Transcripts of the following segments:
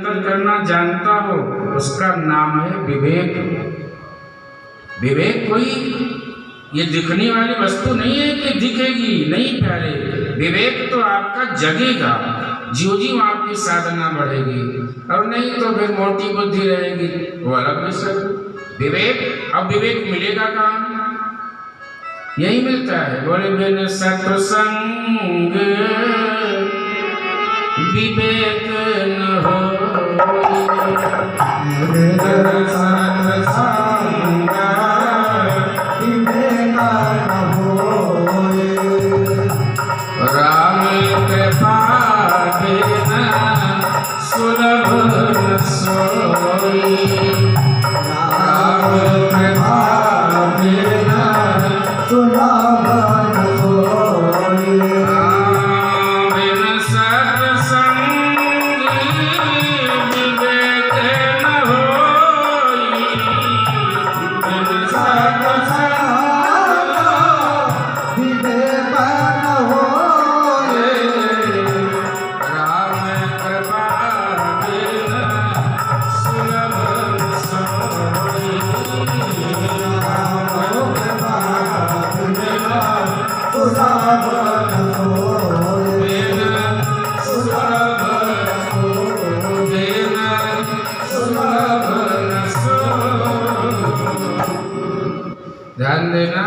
निरंतर करना जानता हो, उसका नाम है विवेक। विवेक कोई ये दिखने वाली वस्तु नहीं है कि दिखेगी, नहीं प्यारे। विवेक तो आपका जगेगा ज्यों ज्यों आपकी साधना बढ़ेगी, और नहीं तो फिर मोटी बुद्धि रहेगी, वो अलग विषय। विवेक, अब विवेक मिलेगा कहाँ? यही मिलता है। बोले बिन सत्संग विवेक न हो, राम कृपा बिना सुलभ न सोई, राम कृपा बिना सुलभ न सोई। बिन सत्संग विवेक न होई, बिन सत्संग विवेक न होई, राम कृपा बिना सुलभ न सोई, राम कृपा बिना सुलभ न सोई, बिना सुलभ बिना सुलभ न सोई। ध्यान देना,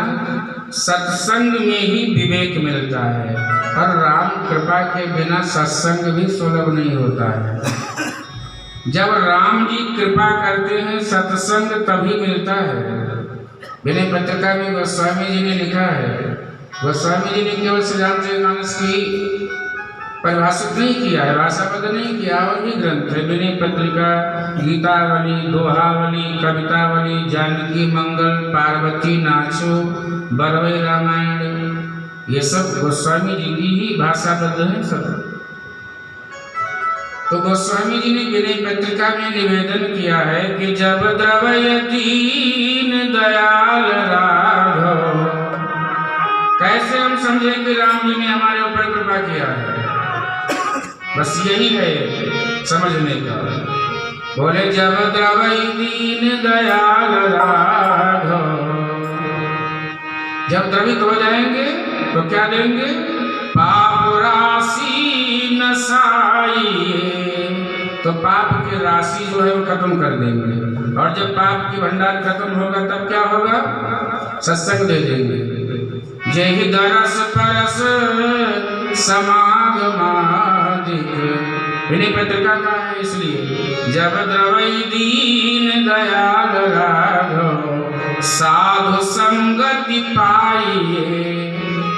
सत्संग में ही विवेक मिलता है, और राम कृपा के बिना सत्संग भी सुलभ नहीं होता है। जब राम जी कृपा करते हैं सत्संग तभी मिलता है। विनय पत्रिका में गोस्वामी जी ने लिखा है, गोस्वामी जी ने केवल श्री रामचरितमानस की परिभाषित नहीं किया है, भाषाबद्ध नहीं किया, और भी ग्रंथ है। विनय पत्रिका, गीतावली, दोहावली, कवितावली, जानकी मंगल, पार्वती नाचो, बरवई रामायण, ये सब गोस्वामी जी की ही भाषाबद्ध है सब। तो गोस्वामी जी ने विनय पत्रिका में निवेदन किया है कि जब द्रवय दीन दयाल राघव, कैसे हम समझे कि राम जी ने हमारे ऊपर कृपा किया है? बस यही है समझने का। बोले जब द्रवय दीन दयाल राघव, जब द्रवित हो जाएंगे तो क्या देंगे? पाप राशि नसाइए, तो पाप की राशि जो है वो खत्म कर देंगे, और जब पाप की भंडार खत्म होगा तब क्या होगा? सत्संग दे देंगे। जय दरस परस समागमादिक, विनय पत्रिका का है इसलिए। जब द्रवय दीन दयाल राघव, साधु संगति पाइए,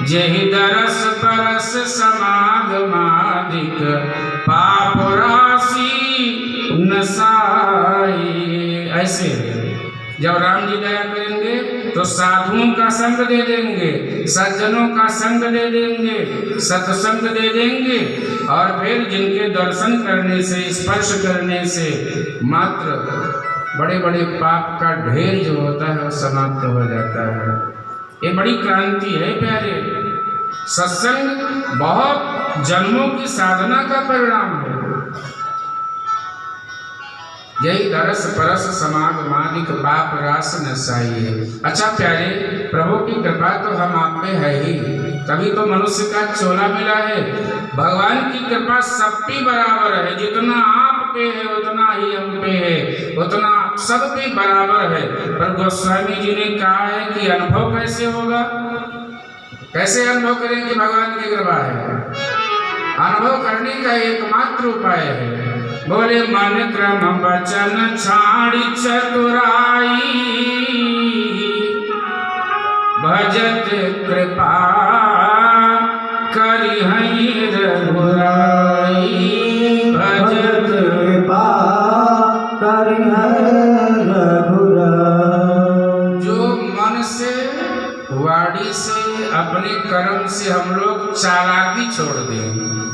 जय दरस परस समागमादिक, पाप राशि नसाई। ऐसे जब राम जी दया करेंगे तो साधुओं का संग दे देंगे, सज्जनों का संग दे देंगे, सत्संग दे देंगे, और फिर जिनके दर्शन करने से, स्पर्श करने से मात्र बड़े बड़े पाप का ढेर जो होता है वो समाप्त हो जाता है। ये बड़ी क्रांति है प्यारे। सत्संग बहुत जन्मों की साधना का परिणाम है। यही दरस परस समागमादिक, पाप रास नसाइए। अच्छा प्यारे, प्रभु की कृपा तो हम आप में है ही, तभी तो मनुष्य का चोला मिला है। भगवान की कृपा सब पे बराबर है, जितना आप पे है उतना ही हम पे है, उतना सब पे बराबर है। पर गोस्वामी जी ने कहा है कि अनुभव कैसे होगा? कैसे अनुभव करेंगे भगवान की कृपा है? अनुभव करने का एकमात्र उपाय है, बोले मन क्रम वचन छाड़ी चतुराई, भजत कृपा करी हई रघुराई, भजत कृपा करी हई रघुराई। जो मन से, वाणी से, अपने कर्म से हम लोग चालाकी छोड़ दें।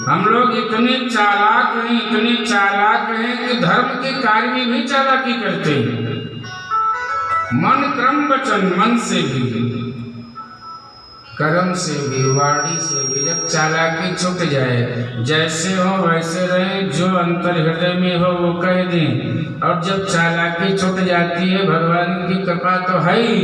हम लोग इतने चालाक हैं, इतने चालाक हैं कि धर्म के कार्य में भी चालाकी करते हैं। मन क्रम वचन, मन से भी। कर्म से भी, वाणी से भी। जब चालाकी छूट जाए, जैसे हो वैसे रहे, जो अंतर हृदय में हो वो कह दें। और जब चालाकी छूट जाती है, भगवान की कृपा तो है ही,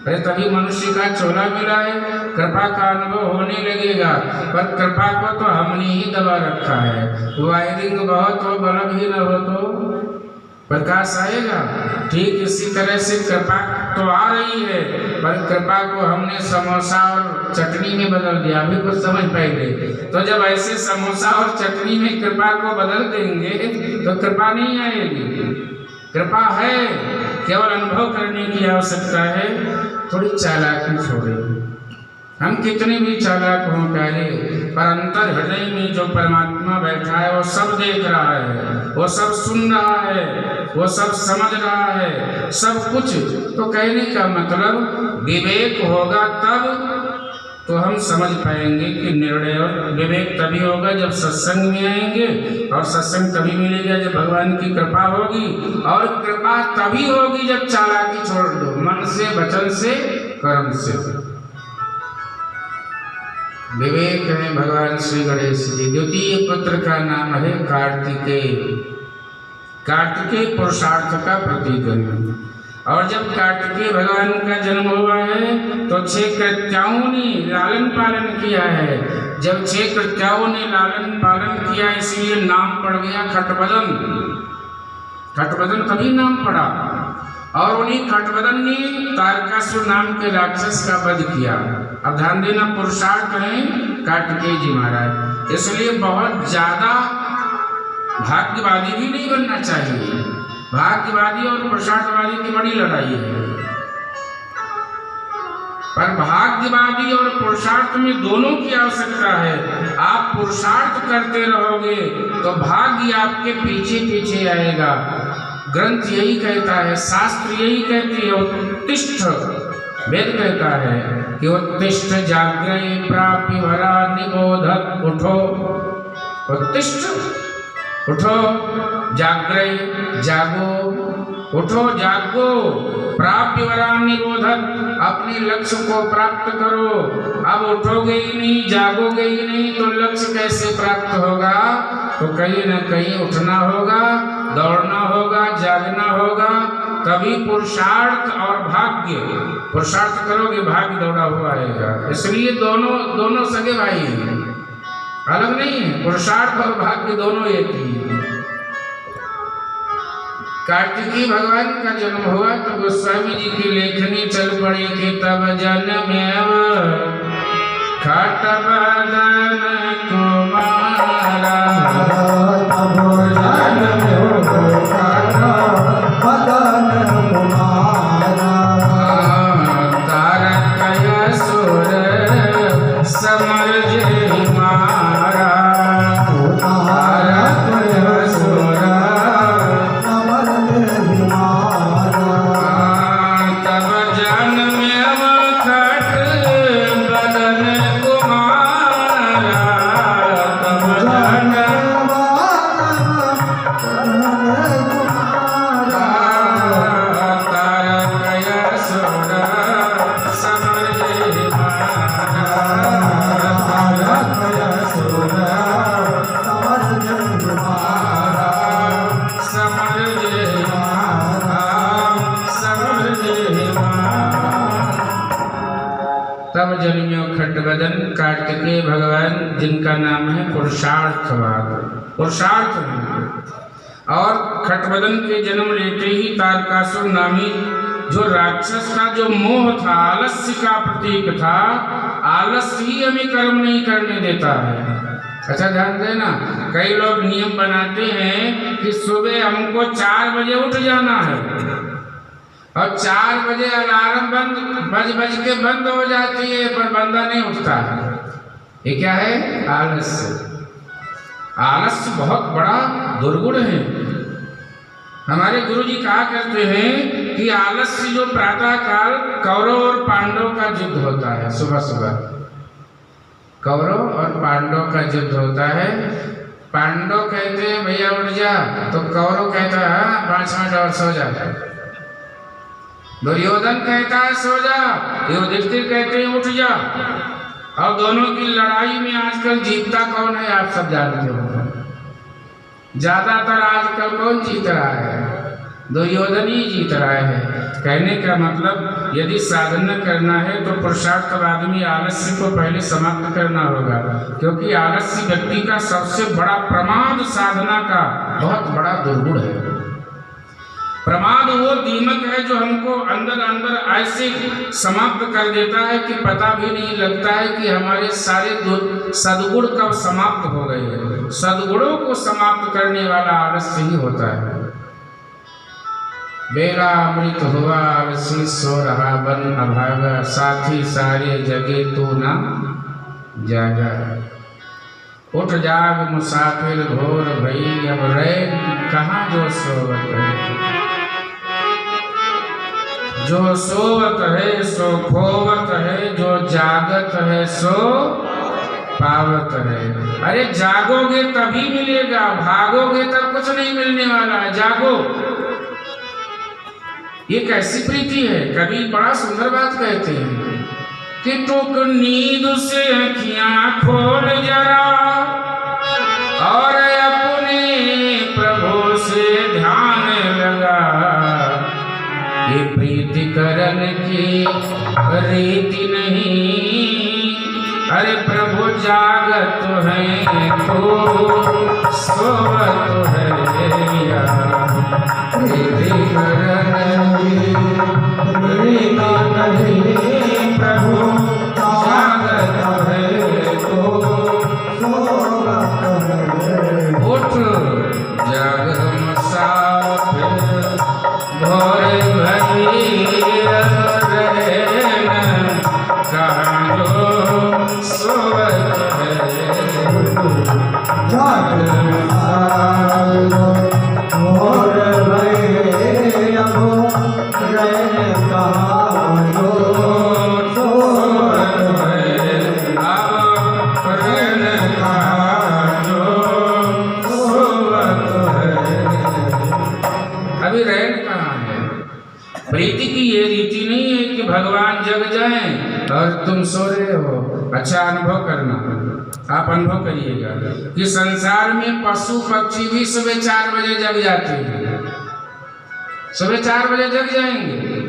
अरे तभी मनुष्य का चोला मिला है, कृपा का अनुभव होने लगेगा। पर कृपा को तो हमने ही दबा रखा है। वायरिंग बहुत हो, बल्ब ही न हो तो प्रकाश आएगा। ठीक इसी तरह से कृपा तो आ रही है, पर कृपा को हमने समोसा और चटनी में बदल दिया। अभी कुछ समझ पाएंगे तो जब ऐसे समोसा और चटनी में कृपा को बदल देंगे तो कृपा नहीं आएगी। कृपा है, केवल अनुभव करने की आवश्यकता है। थोड़ी चालाकी छोड़ें। हम कितने भी चालाक हों प्यारे, पर अंतर हृदय में जो परमात्मा बैठा है वो सब देख रहा है, वो सब सुन रहा है, वो सब समझ रहा है, सब कुछ। तो कहने का मतलब विवेक होगा तब तो हम समझ पाएंगे कि निर्णय। और विवेक तभी होगा जब सत्संग में आएंगे, और सत्संग तभी मिलेगा जब भगवान की कृपा होगी, और कृपा तभी होगी जब चालाकी छोड़ दो, मन से, वचन से, कर्म से। विवेक है भगवान श्री गणेश जी। द्वितीय पुत्र का नाम है कार्तिकेय। कार्तिकेय पुरुषार्थ का प्रतीक है। और जब कार्तिकेय भगवान का जन्म हुआ है तो 6 कृत्याओं ने लालन पालन किया है। जब 6 कृत्याओं ने लालन पालन किया, इसलिए नाम पड़ गया खटबदन। खटबदन तभी नाम पड़ा। और उन्हीं खटबदन ने तारकासुर नाम के राक्षस का वध किया। अब ध्यान देना, पुरुषार्थ है कार्तिकेय जी महाराज। इसलिए बहुत ज्यादा भाग्यवादी भी नहीं बनना चाहिए। भाग्यवादी और पुरुषार्थवादी की बड़ी लड़ाई है। पर भाग्यवादी और पुरुषार्थ में दोनों की आवश्यकता है। आप पुरुषार्थ करते रहोगे तो भाग्य आपके पीछे पीछे आएगा। ग्रंथ यही कहता है, शास्त्र यही कहती है, उत्तिष्ठ, वेद कहता है कि उत्तिष्ठ जाग्रय प्राप्य वरा निबोधक। उठो, उत्तिष्ठ, उठो, जाग्रय, जागो, उठो, जागो, प्राप्य वरा निबोधक, अपने लक्ष्य को प्राप्त करो। अब उठोगे ही नहीं, जागोगे ही नहीं तो लक्ष्य कैसे प्राप्त होगा? तो कहीं न कहीं उठना होगा, दौड़ना होगा, जागना होगा, तभी पुरुषार्थ और भाग्य। पुरुषार्थ करोगे, भाग्य दौड़ा हुआ आएगा। इसलिए दोनों सगे भाई हैं, अलग नहीं है। पुरुषार्थ और भाग्य दोनों एक ही है। कार्तिकेय भगवान का जन्म हुआ तो गोस्वामी जी की लेखनी चल पड़ी कि तब जन्मेव खटबदन कुमारा। तब जन्मेव खटबदन कुमारा। तारकासुर समर जे मारा। तब जन्मियो खटबदन कार्तिकेय भगवान, जिनका नाम है पुरुषार्थवाद। पुरुषार्थ है। और खटबदन के जन्म लेते ही तारकासुर नामी जो राक्षस का जो मोह था, आलस्य का प्रतीक था, आलस्य ही हमें कर्म नहीं करने देता है। अच्छा ध्यान देना, कई लोग नियम बनाते हैं कि सुबह हमको 4 बजे उठ जाना है, और 4 बजे अलार्म बज के बंद हो जाती है, पर बंदा नहीं उठता है। ये क्या है? आलस्य। आलस्य बहुत बड़ा दुर्गुण है। हमारे गुरु जी कहा करते हैं कि आलस्य जो प्रातः काल कौरव और पांडव का युद्ध होता है, सुबह सुबह कौरव और पांडव का युद्ध होता है। पांडव कहते हैं भैया उठ जा, तो कौरव कहता है 5 मिनट और सो जाता है। दुर्योधन कहता है सो जा, युधिष्ठिर कहते हैं उठ जा। और दोनों की लड़ाई में आजकल जीतता कौन है आप सब जानते हो। ज्यादातर आजकल कौन जीत रहा है? दुर्योधन ही जीत रहा है। कहने का मतलब यदि साधना करना है तो पुरुषार्थ आदमी आलस्य को पहले समाप्त करना होगा, क्योंकि आलस्य व्यक्ति का सबसे बड़ा प्रमाद साधना का बहुत बड़ा दुर्गुण है। प्रमाद वो दीमक है जो हमको अंदर अंदर ऐसे समाप्त कर देता है कि पता भी नहीं लगता है कि हमारे सारे सद्गुण कब समाप्त हो गए हैं। सद्गुणों को समाप्त करने वाला आलस्य ही होता है। बेला अमृत हुआ आलसी सो रहा बन अभागा, साथी सारे जगे तू ना जागा। उठ जाग मुसाफिर घोर भई, अब रैन कहाँ जो सोवत है। जो सोवत है सो खोवत है, जो जागत है सो पावत है। अरे जागोगे तभी मिलेगा, भागोगे तब कुछ नहीं मिलने वाला है। जागो, ये कैसी प्रीति है। कभी बड़ा सुंदर बात कहते हैं कि टुक नींद से अखियां खोल जरा, और अपने प्रभु से ध्यान लगा। ये प्रीति करन की रीति नहीं, अरे प्रभु जागत है तो सोवत है यार। प्रीति करन की रीति नहीं, प्रभु जागत है तो सोवत है। उठ जाग मुसाफिर घोर भई, रहन कहाँ जो सोवत है। जाग मुसाफिर घोर भई, अब रहन कहाँ जो सोवत है। अब रहन कहाँ जो सोवत है। अभी रहन कहाँ है। प्रीति की ये रीति नहीं है कि भगवान जग जाएं और तुम सो रहे हो। अच्छा अनुभव करना, आप अनुभव करिएगा कि संसार में पशु पक्षी भी सुबह 4 बजे जग जाते हैं। सुबह 4 बजे जग जाएंगे,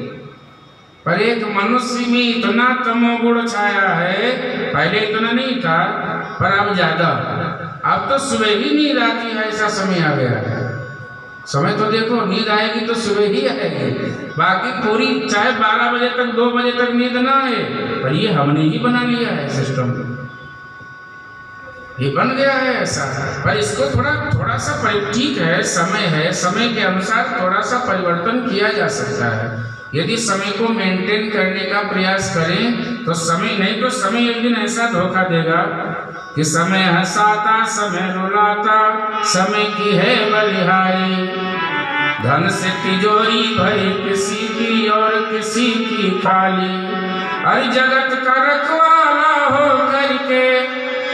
पर एक मनुष्य में इतना तमोगुण छाया है। पहले इतना नहीं था, पर अब ज्यादा। अब तो सुबह ही नींद आती है, ऐसा समय आ गया है। समय तो देखो, नींद आएगी तो सुबह ही आएगी। बाकी पूरी चाहे 12 बजे तक 2 बजे तक नींद ना आए, पर ये हमने ही बना लिया है सिस्टम, ये बन गया है ऐसा। पर इसको थोड़ा सा ठीक है, समय के अनुसार थोड़ा सा परिवर्तन किया जा सकता है। यदि समय को मेंटेन करने का प्रयास करें तो समय नहीं तो समय एक दिन ऐसा धोखा देगा कि समय हंसाता समय रुलाता, समय की है बलिहारी। धन से तिजोरी भरी किसी की और किसी की खाली। अरे जगत का रखवाला हो करके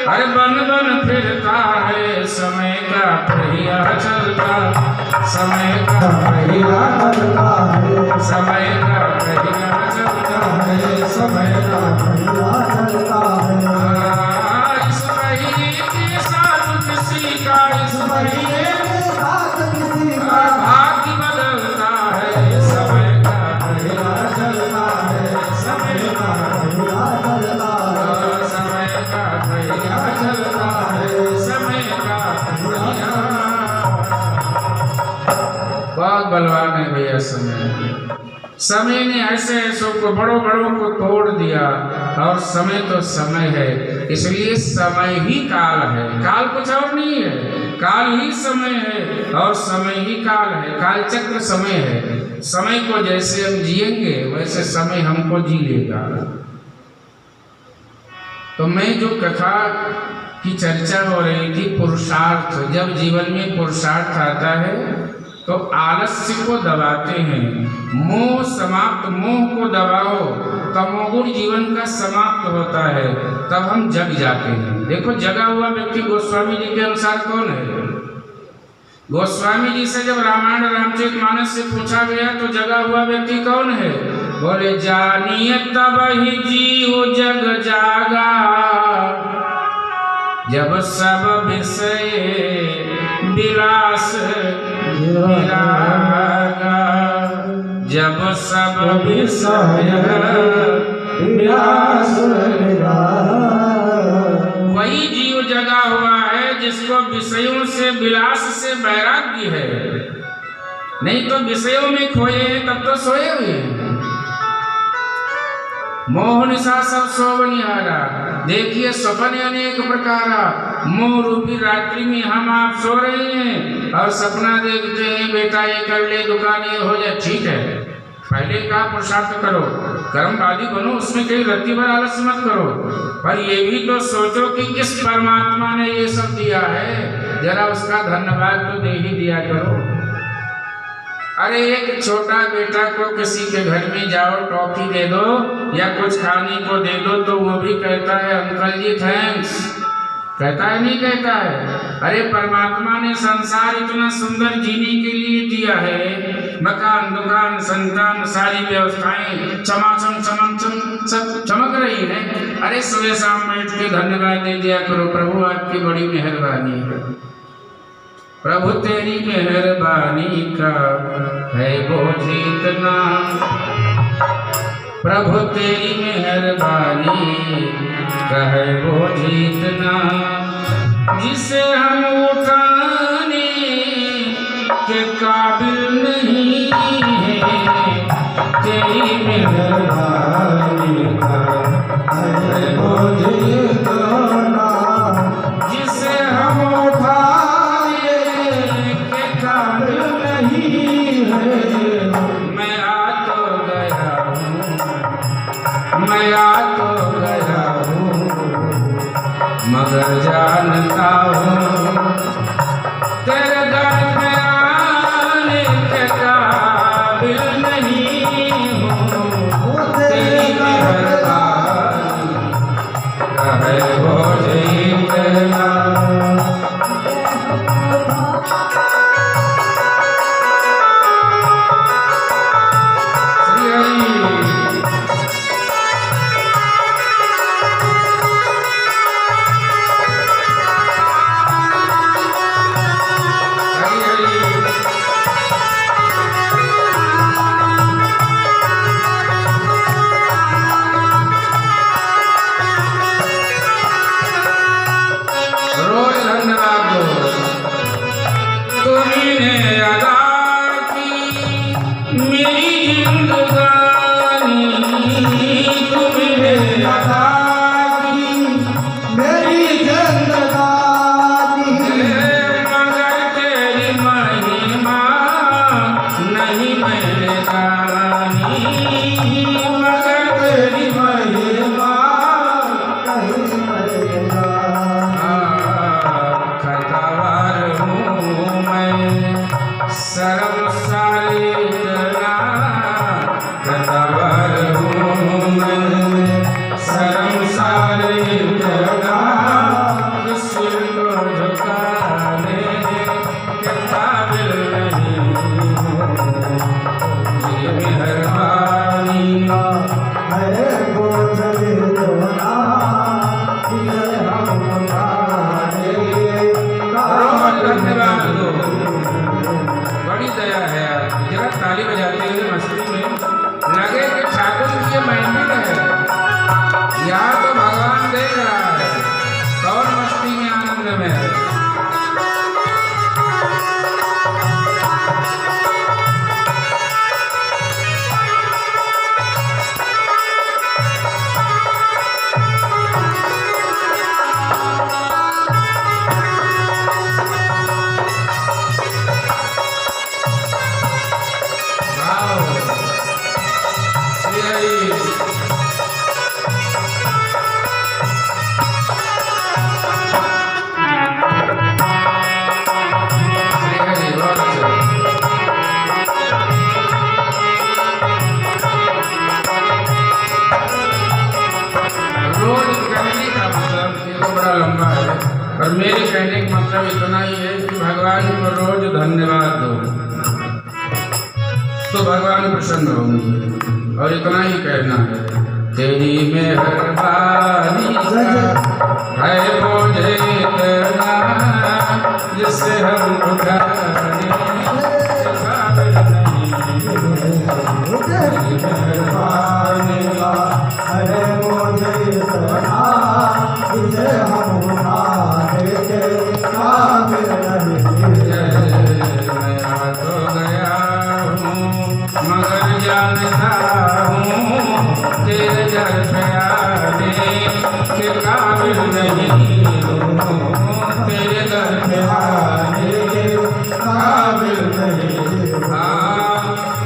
अरे बन बन फिरता है। समय का पहिया चलता, समय का पहिया चलता है, समय का पहिया चलता है, समय का पहिया चलता है। इस पहिए के साथ किसी का, इस पहिए के साथ किसी का भाग्य बदलता है। समय का पहिया चलता है, समय का पहिया चलता है, समय का पहिया चलता है, समय का पहिया। बहुत बलवान है भैया समय ने ऐसे ऐसों को बड़ों को तोड़ दिया। और समय तो समय है, इसलिए समय ही काल है। काल कुछ और नहीं है, काल ही समय है और समय ही काल है। काल चक्र समय है। समय को जैसे हम जिएंगे वैसे समय हमको जी लेगा। तो मैं जो कथा की चर्चा हो रही थी, पुरुषार्थ, जब जीवन में पुरुषार्थ आता है तो आलस्य को दबाते हैं। मोह समाप्त, मोह को दबाओ, तमोगुण जीवन का समाप्त होता है, तब हम जग जाते हैं। देखो जगा हुआ व्यक्ति गोस्वामी जी के अनुसार कौन है? गोस्वामी जी से जब रामायण रामचरितमानस से पूछा गया तो जगा हुआ व्यक्ति कौन है? बोले जानिए तब ही जीव जग जागा, जब सब विषय विलास विरागा, जब सब विषय विलास विरागा। वही जीव जगा हुआ है जिसको विषयों से विलास से वैराग्य है। नहीं तो विषयों में खोए हैं तब तो सोए हुए हैं। मोह निशा सब सोवनिहारा, देखिए सपने अनेक प्रकारा, मोह रूपी रात्रि में हम आप सो रहे हैं और सपना देखते हैं बेटा ये कर ले, दुकान ये हो जाए। ठीक है, पहले का पुरुषार्थ करो, कर्मवादी बनो, उसमें कहीं रत्ती भर आलस मत करो, पर ये भी तो सोचो कि किस परमात्मा ने ये सब दिया है, जरा उसका धन्यवाद तो दे ही दिया करो। अरे एक छोटा बेटा को किसी के घर में जाओ टॉफी दे दो या कुछ खाने को दे दो तो वो भी कहता है अंकल जी थैंक्स, कहता है नहीं कहता है? अरे परमात्मा ने संसार इतना सुंदर जीने के लिए दिया है, मकान दुकान संतान सारी व्यवस्थाएं चमाचम चमचम सब चमक रही हैं। अरे सुबह शाम बैठ के धन्यवाद दे दिया करो, प्रभु आपकी बड़ी मेहरबानी है, प्रभु तेरी मेहरबानी का है बोझ इतना, प्रभु तेरी मेहरबानी का है बोझ इतना, जिसे हम उठाने के काबिल नहीं है, तेरी मेहरबानी का है बोझ इतना, जिसे हम उठाने के काबिल नहीं है। मैं आ तो गया हूँ, मैं आ तो गया हूँ, मगर जानता हूँ तेरे दर में आने के काबिल नहीं हूँ, तेरी मेहरबानी का है बोझ इतना। ताली बजाते हुए मस्ती में लगे कि ठाकुर की ये महफिल है, यहाँ तो भगवान देख रहा है, कौन मस्ती में आनंद में है। रोज कहने का मतलब ये तो बड़ा लंबा है। और मेरे कहने का मतलब इतना ही है कि भगवान को रोज धन्यवाद दो तो भगवान प्रसन्न होंगे। और इतना ही कहना है, तेरी मेहरबानी है मुझे इतना जिससे हम उठाने काबिल नहीं। तेरी मेहरबानी है मुझे इतना जिससे हम उठाने काबिल नहीं। मैं आ तो गया मगर जानता हूँ तेरे दर पे आने के काबिल नहीं हूँ, तेरे दर पे आने के काबिल नहीं,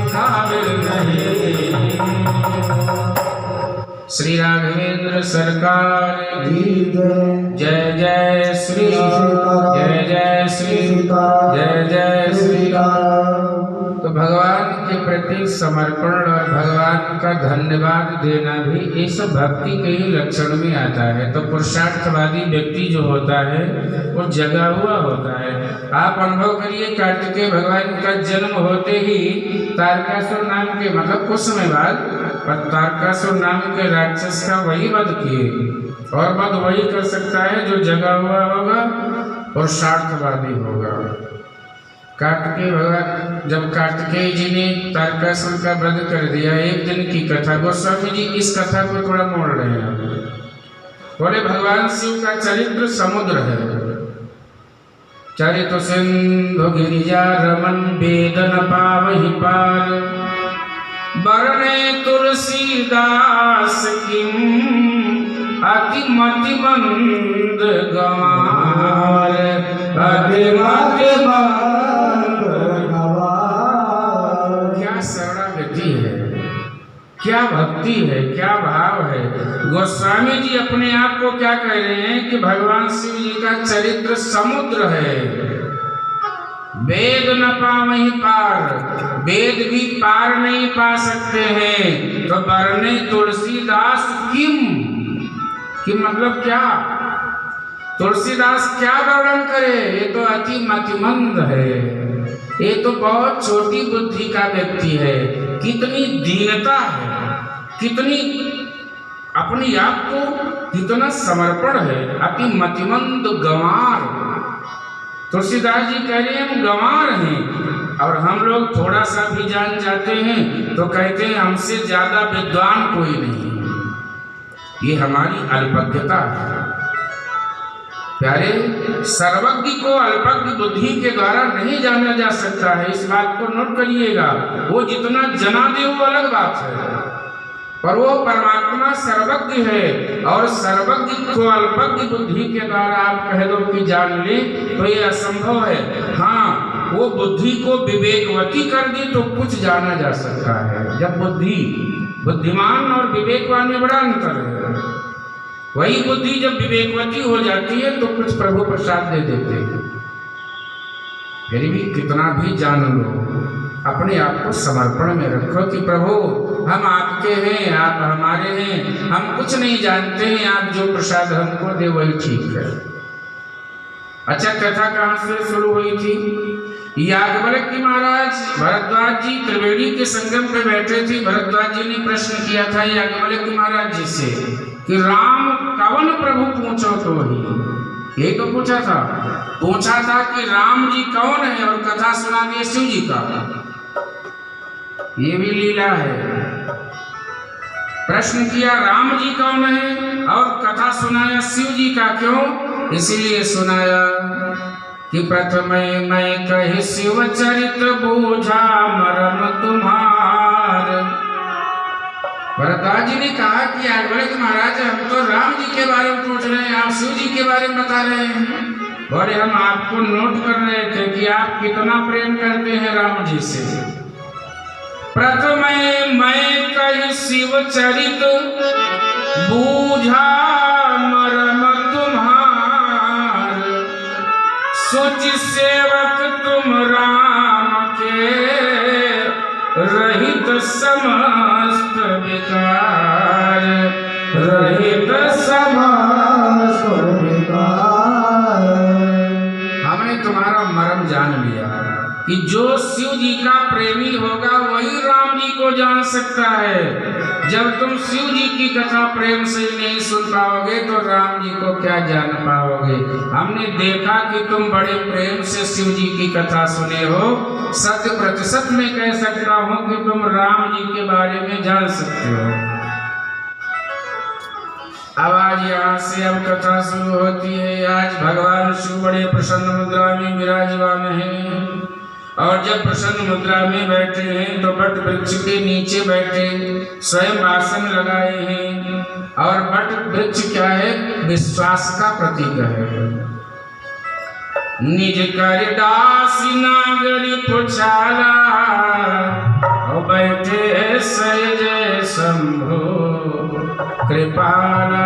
काबिल नहीं। श्री राघवेंद्र सरकार की जय जय श्री, जय जय श्री, जय जय श्री। तो भगवान के प्रति समर्पण और भगवान का धन्यवाद देना भी इस भक्ति के ही लक्षण में आता है। तो पुरुषार्थवादी व्यक्ति जो होता है वो जगा हुआ होता है। आप अनुभव करिए, कार्तिकेय भगवान का जन्म होते ही तारकासुर नाम के, मतलब कुछ समय बाद, पर तारकासुर नाम के राक्षस का वही वध किए। और वध वही कर सकता है जो जगा हुआ होगा, पुरुषार्थवादी होगा। कार्तिकेय भगवान, जब कार्तिकेय जी ने तारकासुर का वध कर दिया, एक दिन की कथा, गोस्वामी जी इस कथा को थोड़ा मोड़ रहे हैं। बोले भगवान शिव का चरित्र समुद्र है, चरित सिंधु गिरिजा रमन वेदन पावहि पार, बरने तुलसीदास किम अति मति मंद गमार, अति मति मंद गमार। क्या शरणागति है, क्या भक्ति है, क्या भाव है। गोस्वामी जी अपने आप को क्या कह रहे हैं कि भगवान शिव जी का चरित्र समुद्र है, वेद न पावहि पार, वेद भी पार नहीं पा सकते हैं। तो बरने तुलसीदास किम मतलब क्या, तुलसीदास क्या वर्णन करे, ये तो अति मतिमंद है, ये तो बहुत छोटी बुद्धि का व्यक्ति है। कितनी दीनता है, कितनी अपनी आप को कितना समर्पण है, अति मतिमंद गंवार। तुलसीदास जी कह रहे हैं हम गंवार हैं, और हम लोग थोड़ा सा भी जान जाते हैं तो कहते हैं हमसे ज्यादा विद्वान कोई नहीं। ये हमारी अल्पज्ञता है। प्यारे, सर्वज्ञ को अल्पज्ञ बुद्धि के द्वारा नहीं जाना जा सकता है, इस बात को नोट करिएगा। वो जितना जना दे वो अलग बात है, पर वो परमात्मा सर्वज्ञ है। और सर्वज्ञ को अल्पज्ञ बुद्धि के द्वारा आप कह दो कि जान ले तो ये असंभव है। हाँ, वो बुद्धि को विवेकवती कर दी तो कुछ जाना जा सकता है। जब बुद्धिमान और विवेकवान में बड़ा अंतर है। वही बुद्धि जब विवेकवती हो जाती है तो कुछ प्रभु प्रसाद दे देते हैं। फिर भी कितना भी जान लो, अपने आप को समर्पण में रखो कि प्रभु हम आपके हैं, आप हमारे हैं, हम कुछ नहीं जानते हैं, आप जो प्रसाद हमको दे वही ठीक है। अच्छा, कथा कहाँ से शुरू हुई थी? याज्ञवल्क्य की महाराज भरद्वाज जी त्रिवेणी के संगम पे बैठे थे। भरद्वाज जी ने प्रश्न किया था याज्ञवल्क्य की महाराज जी से कि राम कवन प्रभु पूछो तो ही, ये तो पूछा था कि राम जी कौन है, और कथा सुना दिए शिव जी का। ये भी लीला है। प्रश्न किया राम जी कौन है और कथा सुनाया शिव जी का। क्यों? इसीलिए सुनाया कि प्रथम मैं कही शिव चरित्र बूझा मरम तुम्हार। भरद्वाज जी ने कहा कि याज्ञवल्क्य महाराज हम तो राम जी के बारे में पूछ रहे हैं, आप शिव जी के बारे में बता रहे हैं। और हम आपको नोट कर रहे थे कि आप कितना प्रेम करते हैं राम जी से। प्रथम मैं कही शिव चरित बूझा मरम तुम्हार, सोच सेवक तुम राम के रहित समस्त विकार, रहित समस्त विकार। कि जो शिव जी का प्रेमी होगा वही राम जी को जान सकता है। जब तुम शिव जी की कथा प्रेम से नहीं सुन पाओगे तो राम जी को क्या जान पाओगे। हमने देखा कि तुम बड़े प्रेम से शिव जी की कथा सुने हो, 100% मैं कह सकता हूँ कि तुम राम जी के बारे में जान सकते हो। अब आज यहाँ से अब कथा शुरू होती है। आज भगवान शिव बड़े प्रसन्न मुद्रा में विराजमान हैं और जब प्रसन्न मुद्रा में बैठे हैं तो बट वृक्ष के नीचे बैठे स्वयं आसन लगाए हैं। और बट वृक्ष क्या है? विश्वास का प्रतीक है। निज कर दासी नागरी पुछाला और बैठे सहज शंभो कृपाला,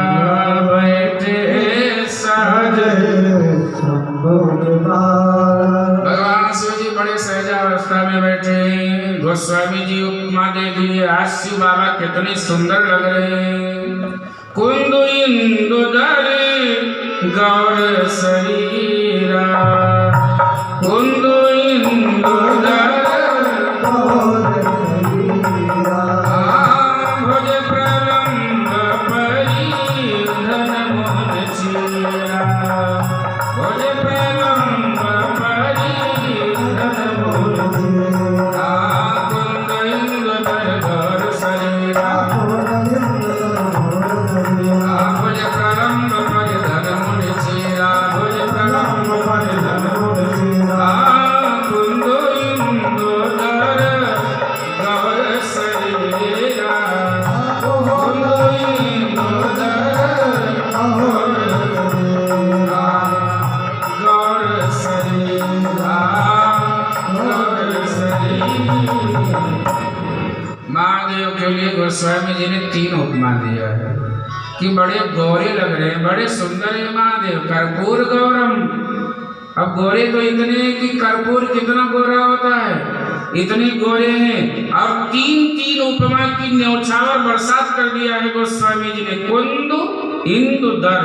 बैठे सहज शंभो कृपाला। भगवान शिव जी बड़े सहजावस्था में बैठे हैं। गोस्वामी जी उपमा दे दिए, आज शिव बाबा कितने सुंदर लग रहे हैं। कुंद इंदु दर गौर शरीरा, कुंद इंदु दर गौर शरीरा, भुज प्रलंब परिधन मोद चीरा, भुज प्रलंब परिधन मोद चीरा, कुंद इंदु दर गौर शरीरा, भुज प्रलंब परिधन मोद चीरा, भुज प्रलंब परिधन मोद चीरा, कुंद इंदु दर गौर शरीरा, कुंद इंदु दर गौर शरीरा, गौर शरीरा। महादेव के लिए गोस्वामी जी ने 3 उपमा दिया है कि बड़े गोरे लग रहे हैं, बड़े सुंदर है महादेव। कर्पूर गौरम, अब गोरे तो इतने हैं कि कर्पूर कितना गोरा होता है, इतने गोरे हैं। और 3 उपमा की न्यौछावर बरसात कर दिया है गोस्वामी जी ने। कुंद इंदु दर,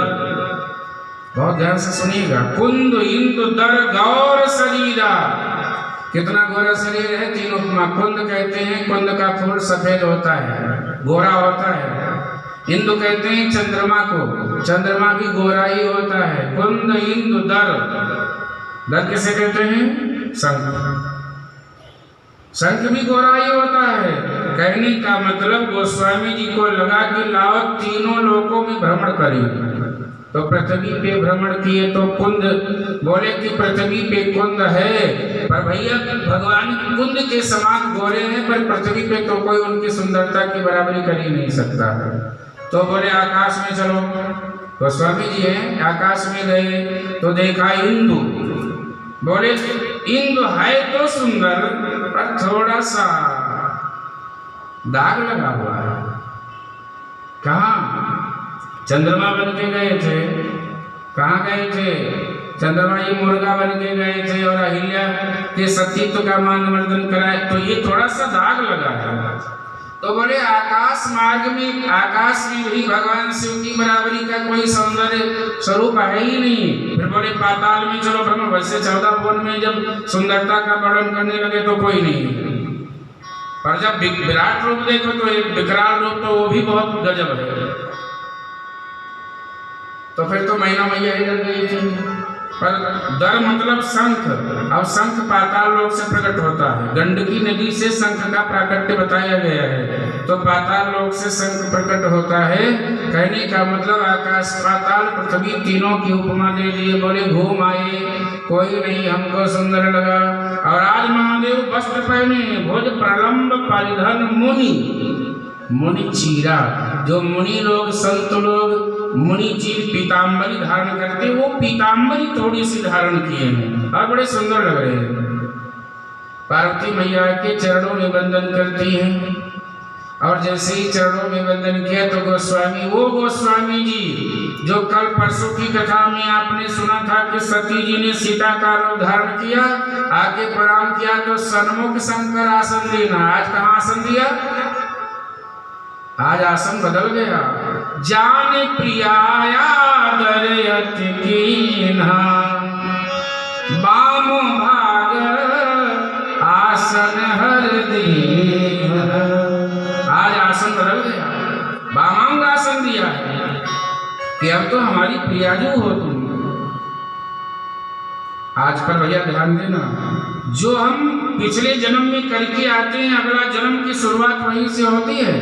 बहुत ध्यान से सुनिएगा, कुंद इंदु दर गौर शरीरा, कितना गोरा शरीर है। 3 उपमा। कुंद कहते हैं, कुंद का फूल सफेद होता है, गोरा होता है। इंदु कहते हैं चंद्रमा को, चंद्रमा भी गोरा ही होता है। कुंद इंदु दर, दर किसे कहते हैं? शंख, शंख भी गोरा ही होता है। कहने का मतलब गोस्वामी जी को लगा कि लाओ तीनों लोकों में भ्रमण करें। तो पृथ्वी पे भ्रमण किए तो कुंद बोले कि पृथ्वी पे कुंद है, पर भैया भगवान कुंद के समान गोरे हैं, पर पृथ्वी पे तो कोई उनकी सुंदरता की बराबरी कर ही नहीं सकता है। तो बोले आकाश में चलो। गोस्वामी जी हैं, आकाश में गए तो देखा इंदु। बोले इंदु है तो सुंदर, पर थोड़ा सा दाग लगा हुआ है। कहाँ? चंद्रमा बन के गए थे। कहाँ गए थे? चंद्रमा ये मुर्गा बन के गए थे और अहिल्या के सतीत्व का मानवर्धन कराए, तो ये थोड़ा सा दाग लगा है। तो बोले आकाश मार्ग में, आकाश में भी भगवान शिव की बराबरी का कोई सौंदर्य स्वरूप है ही नहीं। फिर बोले पाताल में चलो भ्रमण। वैसे 14 भुवन में जब सुंदरता का वर्णन करने लगे तो कोई नहीं, पर जब विराट रूप देखो तो एक विकराल रूप, तो वो भी बहुत गजब है। तो फिर तो मैना मैया ही लग गई थी। पर दर मतलब शंख, और शंख पाताल लोक से प्रकट होता है। गंडकी नदी से शंख का प्राकट्य बताया गया है, तो पाताल लोक से शंख प्रकट होता है। कहने का मतलब आकाश पाताल पृथ्वी तीनों की उपमा दे दिए। बोले घूम आए, कोई नहीं हमको सुंदर लगा। और आज महादेव वस्त्र पहने, भुज प्रलंब परिधन मुनि, मुनि चीरा। जो मुनि लोग, संत लोग मुनि चीर पीताम्बरी धारण करते, वो पीताम्बरी थोड़ी सी धारण किए हैं और बड़े सुंदर लग रहे हैं। पार्वती मैया के चरणों में वंदन करती हैं। और जैसे ही चरणों में वंदन किया तो गोस्वामी, वो गोस्वामी जी जो कल परसों की कथा में आपने सुना था कि सती जी ने सीता का रूप धारण किया, आके प्रणाम किया तो सन्मुख शंकर आसन देना। आज कहाँ आसन दिया? आज आसन बदल गया। जान प्रियाया दरयति कीन्हा, बाम भाग आसन हर दीन। आज आसन बदल गया, वामांग आसन दिया है कि अब तो हमारी प्रियाजू हो तुम। आज पर भैया ध्यान देना, जो हम पिछले जन्म में करके आते हैं अगला जन्म की शुरुआत वहीं से होती है।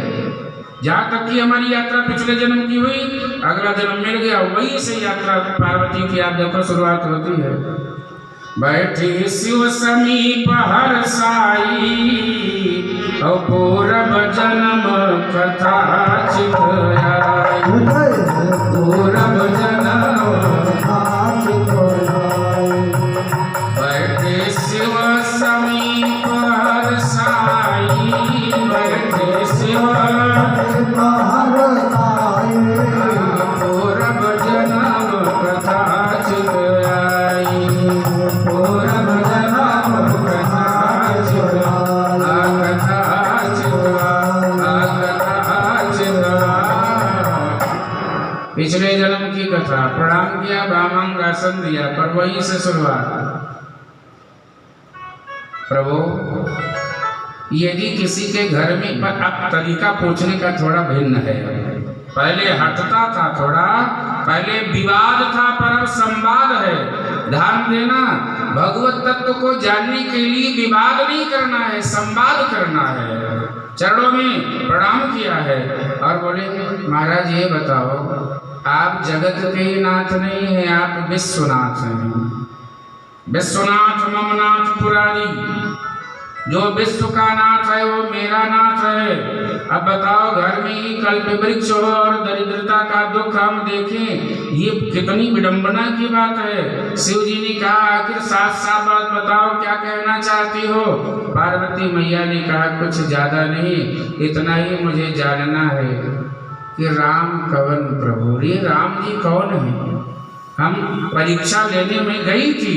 जहाँ तक कि हमारी यात्रा पिछले जन्म की हुई, अगला जन्म मिल गया, वहीं से यात्रा पार्वती की आप देखो शुरुआत होती है। बैठी शिव समीप हर साई, और पूरब जन्म कथा चित आई। पूरब जन्म बैठे शिव समीप हर साई, बैठे शिव पूरब जन्म कथा चित आई। पूरब जन्म कथा चित पिछले जन्म की कथा। प्रणाम किया, वामांग आसन दिया, पर वहीं से शुरुआत। प्रभु यदि किसी के घर में, पर अब तरीका पूछने का थोड़ा भिन्न है। पहले हटता था थोड़ा, पहले विवाद था, पर अब संवाद है। ध्यान देना, भगवत तत्व को जानने के लिए विवाद नहीं करना है, संवाद करना है। चरणों में प्रणाम किया है और बोले महाराज ये बताओ, आप जगत के नाथ नहीं हैं, आप विश्वनाथ हैं। विश्वनाथ ममनाथ पुरारी, जो विश्व का नाथ है वो मेरा नाथ है। अब बताओ, घर में ही कल्प वृक्ष हो और दरिद्रता का दुख हम देखें, ये कितनी विडंबना की बात है। शिव जी ने कहा आखिर साफ साफ बात बताओ, क्या कहना चाहती हो। पार्वती मैया ने कहा कुछ ज्यादा नहीं, इतना ही मुझे जानना है कि राम कवन प्रभु। ये राम जी कौन है? हम परीक्षा लेने में गई थी,